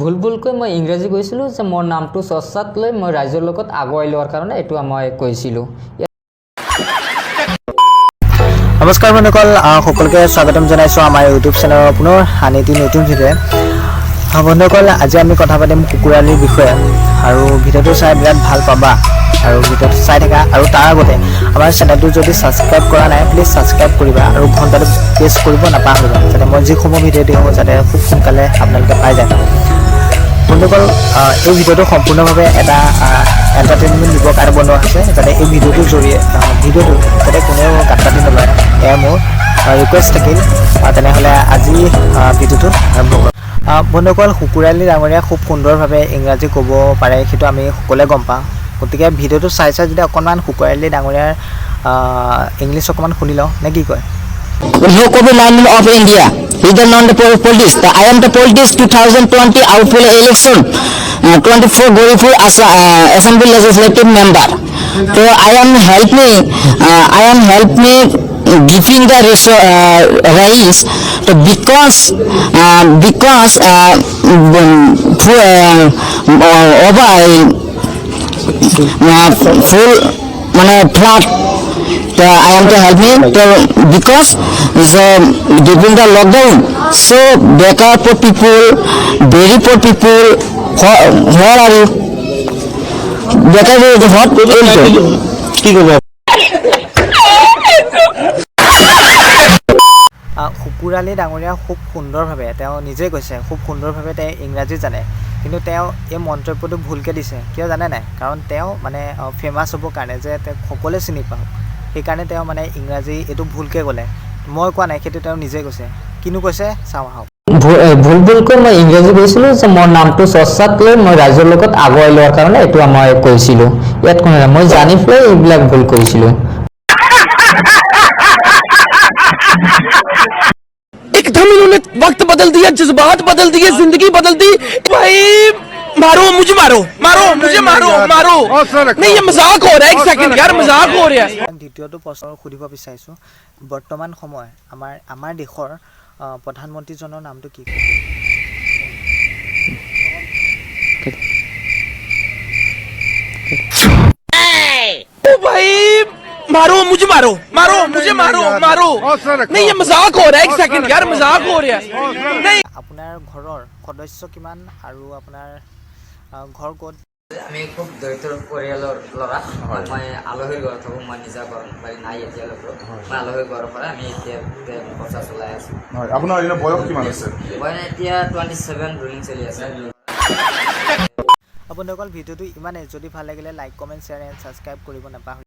ভুলকৈ মই ইংৰাজী কৈছিলোঁ যে মোৰ নামটো চৰ্চাত লৈ মই ৰাইজৰ লগত আগুৱাই লোৱাৰ কাৰণে এইটো মই কৈছিলোঁ। নমস্কাৰ বন্ধুসকল, সকলোকে স্বাগতম জনাইছোঁ আমাৰ ইউটিউব চেনেলৰ পুনৰ আন এটি নতুন ভিডিঅ'। বন্ধুসকল, আজি আমি কথা পাতিম কুকুৰালিৰ বিষয়ে আৰু ভিডিঅ'টো চাই বিৰাট ভাল পাবা আৰু ভিডিঅ'টো চাই থাকা। আৰু তাৰ আগতে আমাৰ চেনেলটো যদি ছাবস্ক্ৰাইব কৰা নাই প্লিজ ছাবস্ক্ৰাইব কৰিবা আৰু ঘণ্টাটো প্ৰেছ কৰিব নাপাহৰিবা, যাতে মই যিসমূহ ভিডিঅ' দিওঁ যাতে খুব সোনকালে আপোনালোকে পাই যায়। বন্ধুসকল, এই ভিডিঅ'টো সম্পূৰ্ণভাৱে এটা এণ্টাৰটেইনমেণ্ট দিবৰ কাৰণে বনোৱা হৈছে, যাতে এই ভিডিঅ'টোৰ জৰিয়তে যাতে কোনেও গাত পাতি নলয়, এয়া মোৰ ৰিকুৱেষ্ট থাকিল। তেনেহ'লে আজি ভিডিঅ'টো আৰম্ভ কৰোঁ। বন্ধুসকল, কুকুৰালি ডাঙৰীয়া খুব সুন্দৰভাৱে ইংৰাজী ক'ব পাৰে, সেইটো আমি সকলোৱে গম পাওঁ। গতিকে ভিডিঅ'টো চাই যদি অকণমান কুকুৰালি ডাঙৰীয়াৰ ইংলিছ অকণমান শুনি লওঁ নে কি কয়? Local Lineman of India. He is not the politics. I am the politics 2020 outfield election 24 Gorifur Assembly Legislative Member. So I am help me giving the rise. So because full flat. I am to help me because during the lockdown, so better for people, very poor people. Where are you? Better what? কুকুৰালি ডাঙৰীয়া খুব সুন্দৰভাৱে তেওঁ নিজে কৈছে, খুব সুন্দৰভাৱে তেওঁ ইংৰাজী জানে, কিন্তু তেওঁ এই মন্তব্যটো ভুলকৈ দিছে। কিয় জানে নাই? কাৰণ তেওঁ মানে ফেমাছ হ'বৰ কাৰণে যে তেওঁক সকলোৱে চিনি পাওঁ, সেইকাৰণে তেওঁ মানে ইংৰাজী এইটো ভুলকৈ ক'লে। মই কোৱা নাই, সেইটো তেওঁ নিজে কৈছে। কিনো কৈছে চাওঁ আহক। ভুলকৈ মই ইংৰাজী কৈছিলোঁ যে মোৰ নামটো চৰ্চাত লৈ মই ৰাইজৰ লগত আগুৱাই লোৱাৰ কাৰণে এইটো মই কৈছিলোঁ। ইয়াত কোনো নাই, মই জানি পেলাই এইবিলাক ভুল কৰিছিলোঁ। एकदम इन्होंने वक्त बदल दिया, जज्बात बदल दिए, जिंदगी बदल दी। भाई मारो मुझे, मारो मुझे, मारो नहीं, ये मजाक हो रहा है। एक सेकंड यार, मजाक हो रहा है। দ্বিতীয়টো প্ৰশ্ন সুধিব বিচাৰিছোঁ, বৰ্তমান সময় আমাৰ দেশৰ প্ৰধানমন্ত্ৰীজনৰ নামটো কি? भाई मारो मुझे, मारो नहीं, ये मजाक हो रहा है। एक सेकंड यार, मजाक हो रहा है। नहीं, আপোনাৰ ঘৰৰ সদস্য কিমান আৰু আপোনাৰ ঘৰ ক'ত? আমি খুব দৰিদ্ৰ পৰিয়ালৰ ল'ৰা। মই আলহীৰ ঘৰত থাকোঁ, মই নিজা ঘৰ বাৰী নাই এতিয়ালৈকে। মই আলহীৰ ঘৰৰ পৰা আমি এতিয়া খৰচা চলাই আছোঁ। আপোনাৰ এনে বয়স কিমান আছে? মই এতিয়া 27 ৰুলিং চলি আছে। বন্ধুসকল, ভিডিঅ'টো ইমানেই। যদি ভাল লাগিলে like, comment, share and subscribe কৰিব নাপাহৰিব।